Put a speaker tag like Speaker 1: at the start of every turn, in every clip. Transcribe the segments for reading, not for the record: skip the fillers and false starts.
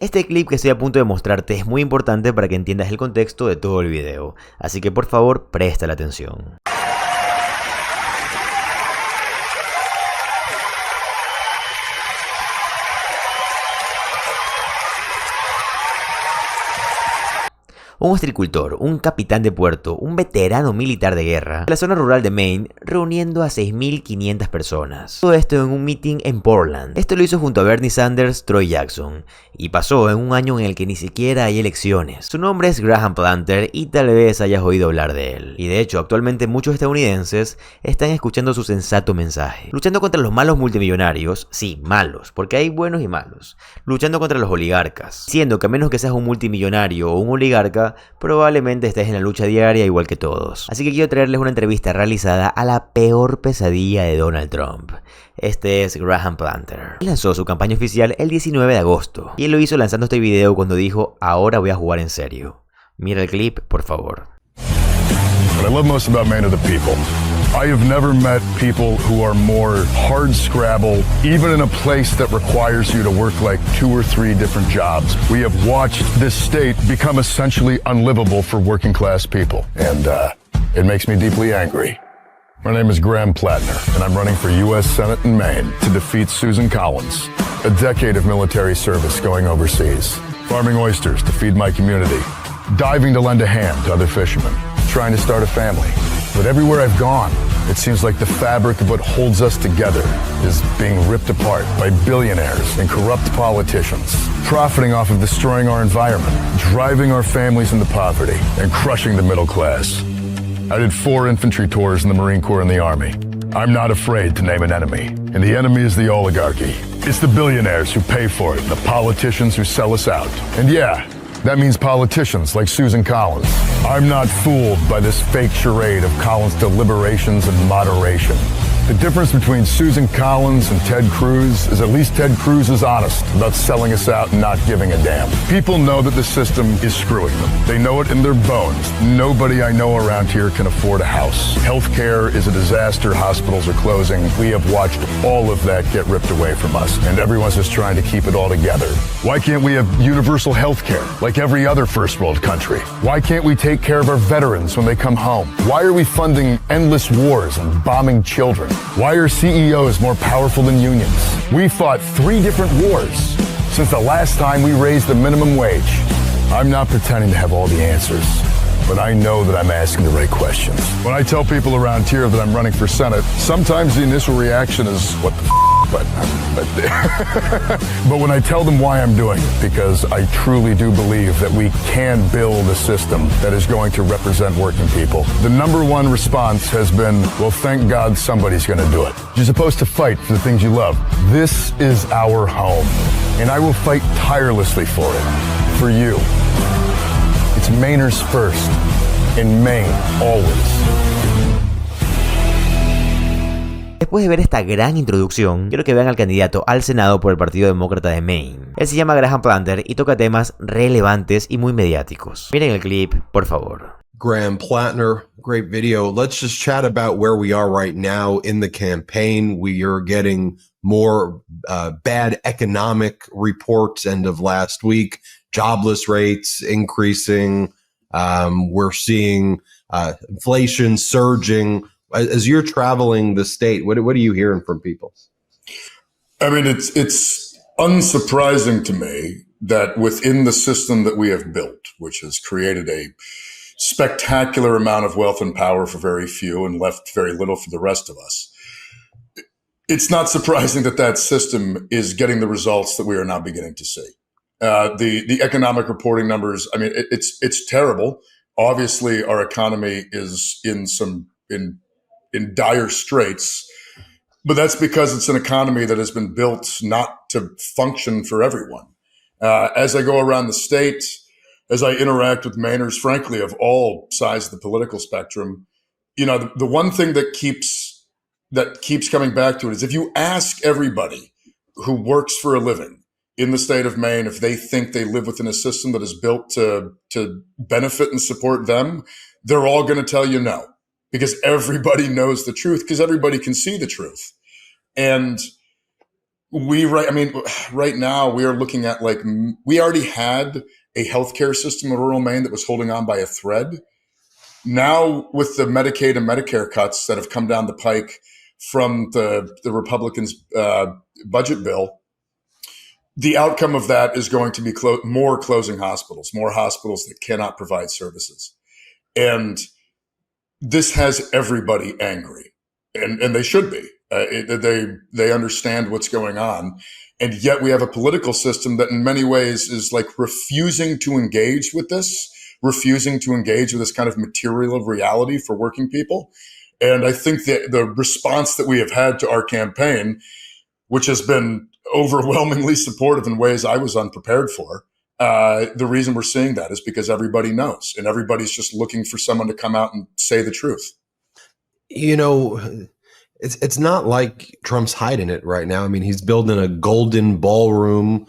Speaker 1: Este clip que estoy a punto de mostrarte es muy importante para que entiendas el contexto de todo el video, así que por favor presta la atención. Un agricultor, un capitán de puerto, un veterano militar de guerra, de la zona rural de Maine, reuniendo a 6.500 personas. Todo esto en un meeting en Portland. Esto lo hizo junto a Bernie Sanders, Troy Jackson, y pasó en un año en el que ni siquiera hay elecciones. Su nombre es Graham Planter y tal vez hayas oído hablar de él. Y de hecho, actualmente muchos estadounidenses están escuchando su sensato mensaje. Luchando contra los malos multimillonarios, sí, malos, porque hay buenos y malos. Luchando contra los oligarcas, siendo que a menos que seas un multimillonario o un oligarca, probablemente estés en la lucha diaria igual que todos. Así que quiero traerles una entrevista realizada a la peor pesadilla de Donald Trump. Este es Graham Planter. Él lanzó su campaña oficial el 19 de agosto. Y él lo hizo lanzando este video cuando dijo, ahora voy a jugar en serio. Mira el clip, por favor.
Speaker 2: What I love most about Maine are the people. I have never met people who are more hard-scrabble, even in a place that requires you to work like 2 or 3 different jobs. We have watched this state become essentially unlivable for working-class people, and it makes me deeply angry. My name is Graham Plattner, and I'm running for U.S. Senate in Maine to defeat Susan Collins, a decade of military service going overseas, farming oysters to feed my community, diving to lend a hand to other fishermen, trying to start a family. But everywhere I've gone, it seems like the fabric of what holds us together is being ripped apart by billionaires and corrupt politicians, profiting off of destroying our environment, driving our families into poverty, and crushing the middle class. I did 4 infantry tours in the Marine Corps and the Army. I'm not afraid to name an enemy, and the enemy is the oligarchy. It's the billionaires who pay for it, the politicians who sell us out. And yeah, that means politicians like Susan Collins. I'm not fooled by this fake charade of Collins' deliberations and moderation. The difference between Susan Collins and Ted Cruz is at least Ted Cruz is honest about selling us out and not giving a damn. People know that the system is screwing them. They know it in their bones. Nobody I know around here can afford a house. Healthcare is a disaster. Hospitals are closing. We have watched all of that get ripped away from us, and everyone's just trying to keep it all together. Why can't we have universal healthcare like every other first world country? Why can't we take care of our veterans when they come home? Why are we funding endless wars and bombing children? Why are CEOs more powerful than unions? We fought 3 different wars since the last time we raised the minimum wage. I'm not pretending to have all the answers, but I know that I'm asking the right questions. When I tell people around here that I'm running for Senate, sometimes the initial reaction is, what the f***? But when I tell them why I'm doing it, because I truly do believe that we can build a system that is going to represent working people, the #1 response has been, well, thank God somebody's going to do it. You're supposed to fight for the things you love. This is our home, and I will fight tirelessly for it, for you. It's Mainers first, in Maine, always.
Speaker 1: Después de ver esta gran introducción, quiero que vean al candidato al Senado por el Partido Demócrata de Maine. Él se llama Graham Planter y toca temas relevantes y muy mediáticos. Miren el clip, por favor.
Speaker 3: Graham Plattner, great video. Let's just chat about where we are right now in the campaign. We are getting more bad economic reports end of last week. Jobless rates increasing. We're seeing inflation surging. As you're traveling the state, what are you hearing from people?
Speaker 2: I mean, it's unsurprising to me that within the system that we have built, which has created a spectacular amount of wealth and power for very few and left very little for the rest of us, it's not surprising that that system is getting the results that we are now beginning to see. The economic reporting numbers, I mean, it's terrible. Obviously, our economy is in dire straits, but that's because it's an economy that has been built not to function for everyone. As I go around the state, as I interact with Mainers, frankly, of all sides of the political spectrum, you know, the one thing that keeps coming back to it is if you ask everybody who works for a living in the state of Maine if they think they live within a system that is built to benefit and support them, they're all going to tell you no. Because everybody knows the truth, because everybody can see the truth. And
Speaker 4: Right now we are looking at we already had a healthcare system in rural Maine that was holding on by a thread. Now, with the Medicaid and Medicare cuts that have come down the pike from the Republicans' budget bill, the outcome of that is going to be more closing hospitals, more hospitals that cannot provide services. And this has everybody angry, and they should be. They understand what's going on. And yet we have a political system that in many ways is like refusing to engage with this, refusing to engage with this kind of material reality for working people. And I think that the response that we have had to our campaign, which has been overwhelmingly supportive in ways I was unprepared for, the reason we're seeing that is because everybody knows, and everybody's just looking for someone to come out and say the truth.
Speaker 3: You know, it's not like Trump's hiding it right now. I mean, he's building a golden ballroom.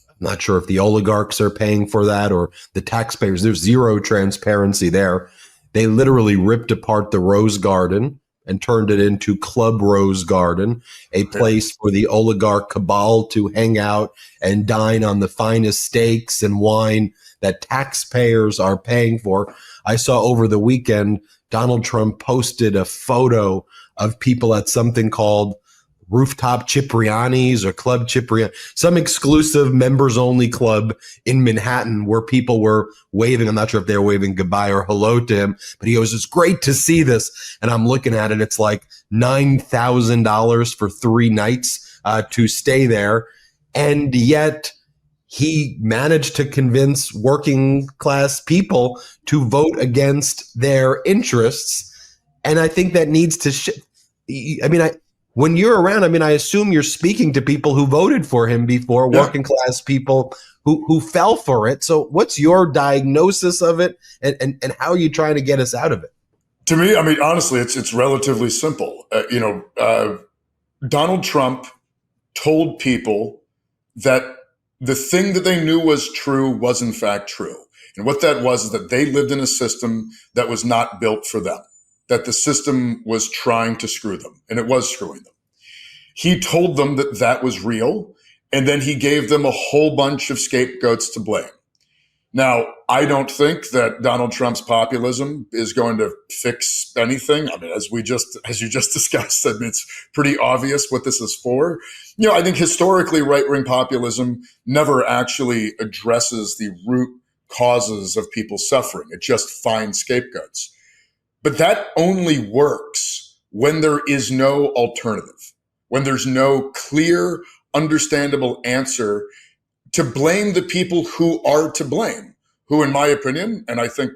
Speaker 3: I'm not sure if the oligarchs are paying for that or the taxpayers. There's zero transparency there. They literally ripped apart the Rose Garden and turned it into Club Rose Garden, a place for the oligarch cabal to hang out and dine on the finest steaks and wine that taxpayers are paying for. I saw over the weekend, Donald Trump posted a photo of people at something called Rooftop Cipriani's or Club Cipriani, some exclusive members only club in Manhattan where people were waving. I'm not sure if they were waving goodbye or hello to him, but he goes, "It's great to see this." And I'm looking at it. It's like $9,000 for 3 nights to stay there. And yet he managed to convince working class people to vote against their interests. And I think that needs to when you're around, I assume you're speaking to people who voted for him before, working class people who fell for it. So what's your diagnosis of it, and how are you trying to get us out of it?
Speaker 4: To me, honestly, it's relatively simple. Donald Trump told people that the thing that they knew was true was in fact true. And what that was is that they lived in a system that was not built for them, that the system was trying to screw them, and it was screwing them. He told them that that was real, and then he gave them a whole bunch of scapegoats to blame. Now, I don't think that Donald Trump's populism is going to fix anything. As you just discussed, it's pretty obvious what this is for. I think historically right-wing populism never actually addresses the root causes of people's suffering. It just finds scapegoats. But that only works when there is no alternative, when there's no clear, understandable answer to blame the people who are to blame, who, in my opinion, and I think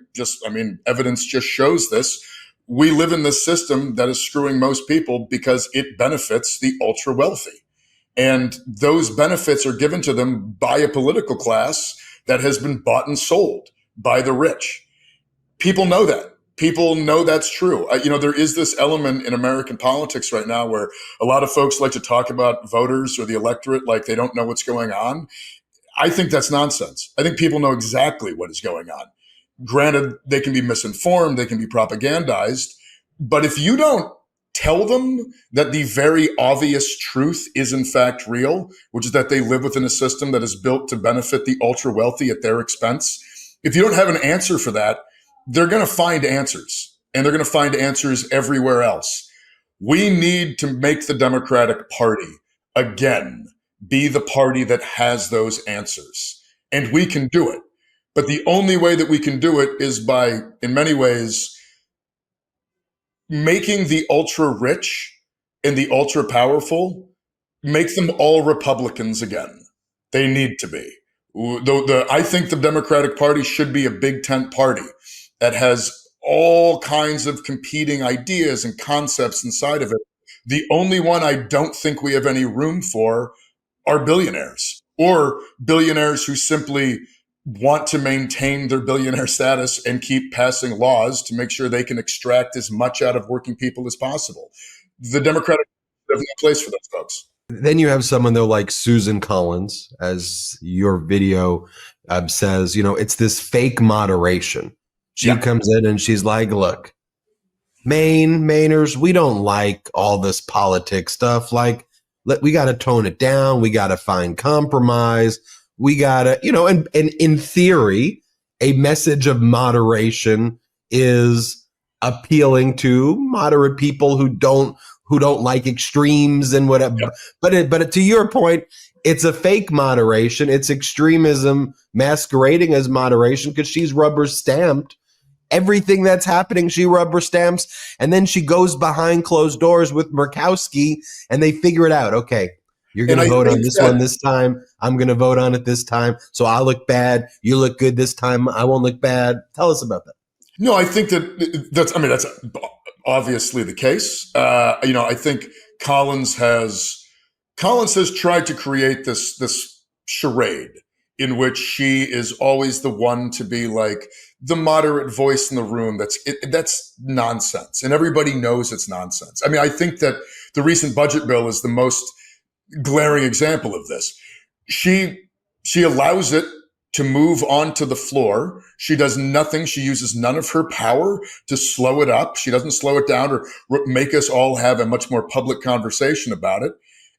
Speaker 4: evidence just shows this, we live in this system that is screwing most people because it benefits the ultra wealthy. And those benefits are given to them by a political class that has been bought and sold by the rich. People know that. People know that's true. There is this element in American politics right now where a lot of folks like to talk about voters or the electorate like they don't know what's going on. I think that's nonsense. I think people know exactly what is going on. Granted, they can be misinformed, they can be propagandized, but if you don't tell them that the very obvious truth is in fact real, which is that they live within a system that is built to benefit the ultra wealthy at their expense, if you don't have an answer for that, they're going to find answers, and they're going to find answers everywhere else. We need to make the Democratic Party, again, be the party that has those answers. And we can do it. But the only way that we can do it is by, in many ways, making the ultra rich and the ultra powerful, make them all Republicans again. They need to be. I think the Democratic Party should be a big tent party that has all kinds of competing ideas and concepts inside of it. The only one I don't think we have any room for are billionaires, or billionaires who simply want to maintain their billionaire status and keep passing laws to make sure they can extract as much out of working people as possible. The Democratic have no place for those folks.
Speaker 3: Then you have someone though like Susan Collins, as your video says, it's this fake moderation. She comes in and she's like, look, Mainers, we don't like all this politics stuff. Like, we got to tone it down. We got to find compromise. We got to, and in theory, a message of moderation is appealing to moderate people who don't like extremes and whatever.
Speaker 4: Yeah.
Speaker 3: But to your point, it's a fake moderation. It's extremism masquerading as moderation because she's rubber stamped. Everything that's happening, she rubber stamps. And then she goes behind closed doors with Murkowski and they figure it out. Okay, you're going to vote on this one this time. I'm going to vote on it this time. So I'll look bad. You look good this time. I won't look bad. Tell us about that.
Speaker 4: No, I think that's obviously the case. I think Collins has tried to create this charade in which she is always the one to be like the moderate voice in the room. That's nonsense. And everybody knows it's nonsense. I mean, I think that the recent budget bill is the most glaring example of this. She allows it to move onto the floor. She does nothing. She uses none of her power to slow it up. She doesn't slow it down or make us all have a much more public conversation about it.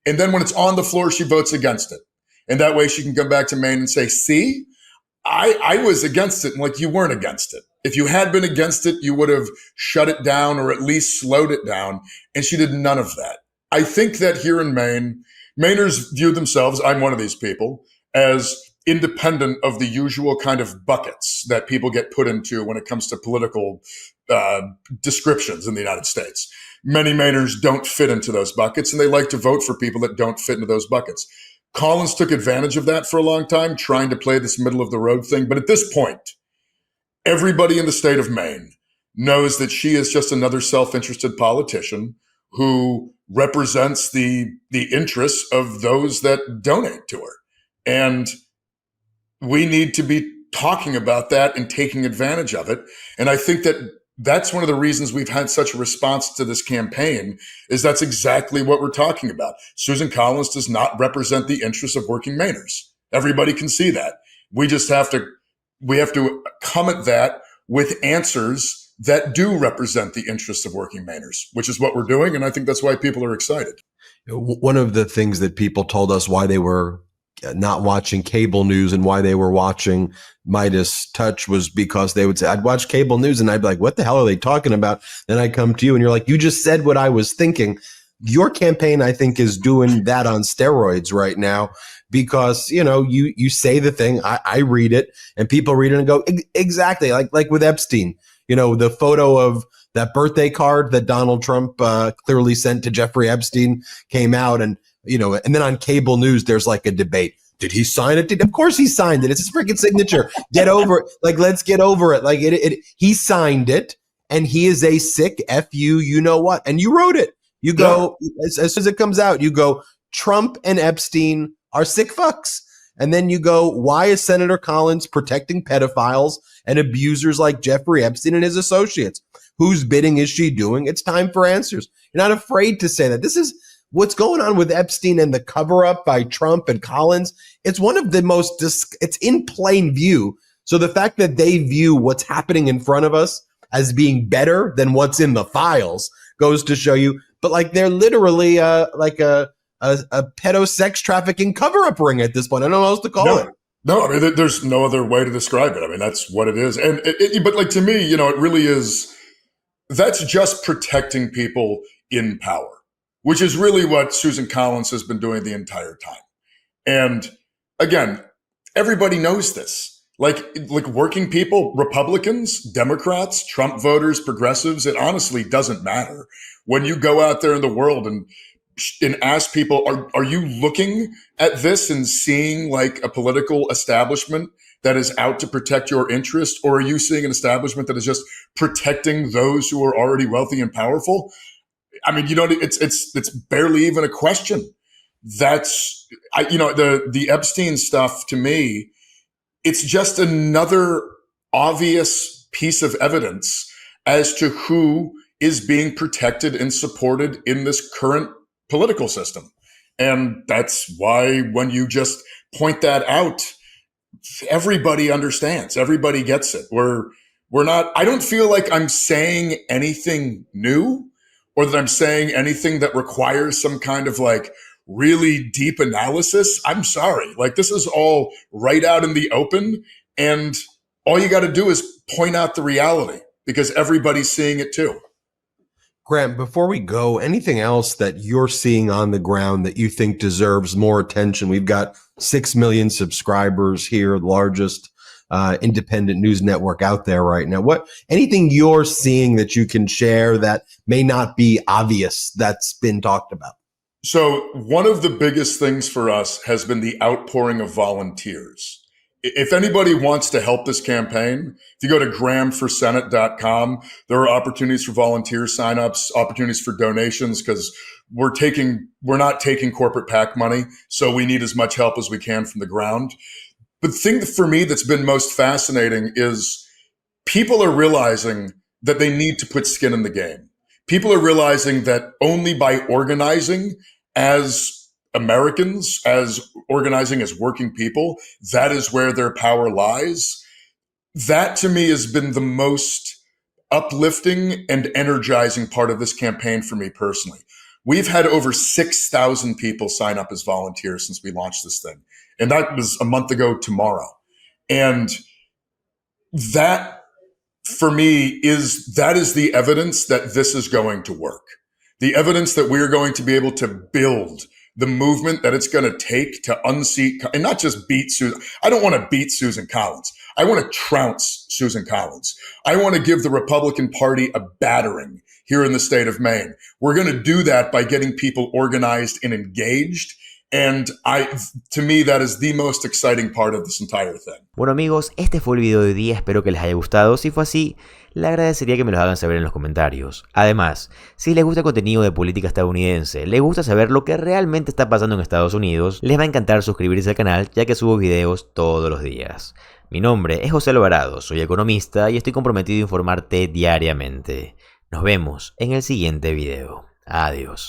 Speaker 4: And then when it's on the floor, she votes against it. And that way she can come back to Maine and say, see, I was against it. And like, you weren't against it. If you had been against it, you would have shut it down or at least slowed it down. And she did none of that. I think that here in Maine, Mainers view themselves, I'm one of these people, as independent of the usual kind of buckets that people get put into when it comes to political descriptions in the United States. Many Mainers don't fit into those buckets, and they like to vote for people that don't fit into those buckets. Collins took advantage of that for a long time, trying to play this middle of the road thing. But at this point, everybody in the state of Maine knows that she is just another self-interested politician who represents the interests of those that donate to her. And we need to be talking about that and taking advantage of it. And I think that that's one of the reasons we've had such a response to this campaign, is that's exactly what we're talking about. Susan Collins does not represent the interests of working Mainers. Everybody can see that. We have to come at that with answers that do represent the interests of working Mainers, which is what we're doing. And I think that's why people are excited.
Speaker 3: One of the things that people told us why they were not watching cable news and why they were watching Midas Touch was because they would say, I'd watch cable news and I'd be like, what the hell are they talking about? Then I come to you and you're like, you just said what I was thinking. Your campaign, I think, is doing that on steroids right now because, you say the thing, I read it and people read it and go, exactly. Like with Epstein, the photo of that birthday card that Donald Trump clearly sent to Jeffrey Epstein came out and then on cable news, there's like a debate. Did he sign it? Of course he signed it. It's his freaking signature. Get over it. Like, let's get over it. Like he signed it and he is a sick F-U, you know what? And you wrote it. You go, as soon as it comes out, you go, Trump and Epstein are sick fucks. And then you go, why is Senator Collins protecting pedophiles and abusers like Jeffrey Epstein and his associates? Whose bidding is she doing? It's time for answers. You're not afraid to say that. This is what's going on with Epstein and the cover-up by Trump and Collins. It's one of the most, it's in plain view. So the fact that they view what's happening in front of us as being better than what's in the files goes to show you. But like they're literally like a pedo sex trafficking cover-up ring at this point. I don't know what else to call it.
Speaker 4: No, I mean, there's no other way to describe it. I mean, that's what it is. And but like to me, it really is. That's just protecting people in power, which is really what Susan Collins has been doing the entire time. And again, everybody knows this. Like working people, Republicans, Democrats, Trump voters, progressives, it honestly doesn't matter. When you go out there in the world and ask people, are you looking at this and seeing like a political establishment that is out to protect your interest? Or are you seeing an establishment that is just protecting those who are already wealthy and powerful? I mean, it's barely even a question. That's, the Epstein stuff to me, it's just another obvious piece of evidence as to who is being protected and supported in this current political system. And that's why when you just point that out, everybody understands, everybody gets it. We're not, I don't feel like I'm saying anything new or that I'm saying anything that requires some kind of like really deep analysis, I'm sorry. Like, this is all right out in the open, and all you got to do is point out the reality because everybody's seeing it too.
Speaker 3: Grant, before we go, anything else that you're seeing on the ground that you think deserves more attention? We've got 6 million subscribers here, the largest independent news network out there right now. Anything you're seeing that you can share that may not be obvious that's been talked about?
Speaker 4: So one of the biggest things for us has been the outpouring of volunteers. If anybody wants to help this campaign, if you go to grahamforsenate.com, there are opportunities for volunteer signups, opportunities for donations, because we're not taking corporate PAC money, so we need as much help as we can from the ground. But the thing for me that's been most fascinating is people are realizing that they need to put skin in the game. People are realizing that only by organizing as Americans, as organizing as working people, that is where their power lies. That to me has been the most uplifting and energizing part of this campaign for me personally. We've had over 6,000 people sign up as volunteers since we launched this thing. And that was a month ago tomorrow. And that for me is the evidence that this is going to work. The evidence that we're going to be able to build the movement that it's going to take to unseat and not just beat Susan. I don't want to beat Susan Collins. I want to trounce Susan Collins. I want to give the Republican Party a battering here in the state of Maine. We're going to do that by getting people organized and engaged. And to me, that is the most exciting part of this entire thing.
Speaker 1: Bueno amigos, este fue el video de hoy día, espero que les haya gustado. Si fue así, le agradecería que me lo hagan saber en los comentarios. Además, si les gusta el contenido de política estadounidense, les gusta saber lo que realmente está pasando en Estados Unidos, les va a encantar suscribirse al canal ya que subo videos todos los días. Mi nombre es José Alvarado, soy economista y estoy comprometido a informarte diariamente. Nos vemos en el siguiente video. Adiós.